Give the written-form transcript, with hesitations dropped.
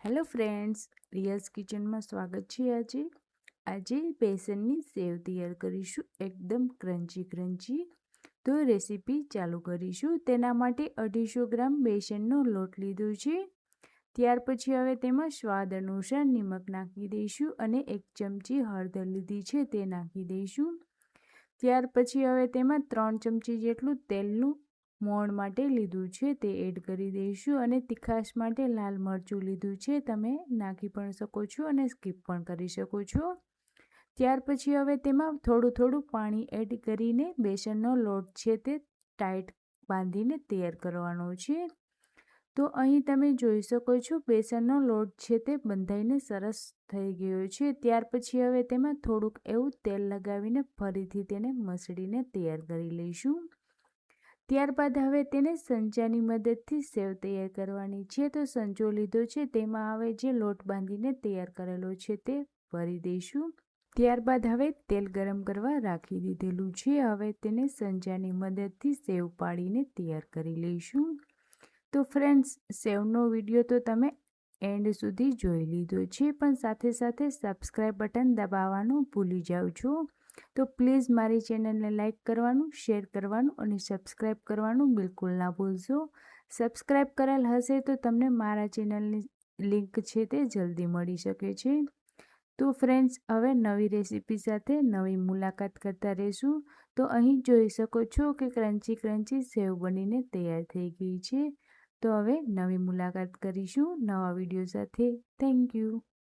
Hello friends, રિયાઝ કિચનમાં સ્વાગત છે। આજે બેસનની સેવ તૈયાર કરીશું, એકદમ ક્રન્ચી। તો રેસીપી ચાલુ કરીશું। તેના માટે 250 ગ્રામ બેસનનો લોટ લીધો છે। ત્યાર પછી હવે તેમાં સ્વાદ અનુસાર નમક નાખી દઈશું અને 1 ચમચી હળદર લીધી છે તે નાખી દઈશું। ત્યાર પછી હવે તેમાં 3 ચમચી જેટલું તેલનું મોણ માટે લીધું છે તે એડ કરી દઈશું અને તીખાશ માટે લાલ મરચું લીધું છે, તમે નાખી પણ શકો છો અને સ્કીપ પણ કરી શકો છો। ત્યાર પછી હવે તેમાં થોડું પાણી એડ કરીને બેસનનો લોટ છે તે ટાઈટ બાંધીને તૈયાર કરવાનો છે। તો અહીં તમે જોઈ શકો છો બેસનનો લોટ છે તે બંધાઈને સરસ થઈ ગયો છે। ત્યાર પછી હવે તેમાં થોડુંક એવું તેલ લગાવીને ફરીથી તેને મસળીને તૈયાર કરી લઈશું। ત્યારબાદ હવે તેને સંચાની મદદથી સેવ તૈયાર કરવાની છે। તો સંચો લીધો છે, તેમાં હવે જે લોટ બાંધીને તૈયાર કરેલો છે તે ભરી દઈશું। ત્યારબાદ હવે તેલ ગરમ કરવા રાખી દીધેલું છે, હવે તેને સંચાની મદદથી સેવ પાડીને તૈયાર કરી લઈશું। તો ફ્રેન્ડ્સ, સેવનો વિડીયો તો તમે એન્ડ સુધી જોઈ લીધો છે, પણ સાથે સબસ્ક્રાઈબ બટન દબાવવાનું ભૂલી જાઓ છો। તો પ્લીઝ મારી ચેનલને લાઈક કરવાનું, શેર કરવાનું અને સબસ્ક્રાઈબ કરવાનું બિલકુલ ના ભૂલશો। સબસ્ક્રાઈબ કરેલ હશે તો તમને મારા ચેનલની લિંક છે તે જલ્દી મળી શકે છે। તો ફ્રેન્ડ્સ, હવે નવી રેસીપી સાથે નવી મુલાકાત કરતા રહેશું। તો અહીં જોઈ શકો છો કે ક્રન્ચી સેવ બનીને તૈયાર થઈ ગઈ છે। તો હવે નવી મુલાકાત કરીશું નવા વિડીયો સાથે। Thank you.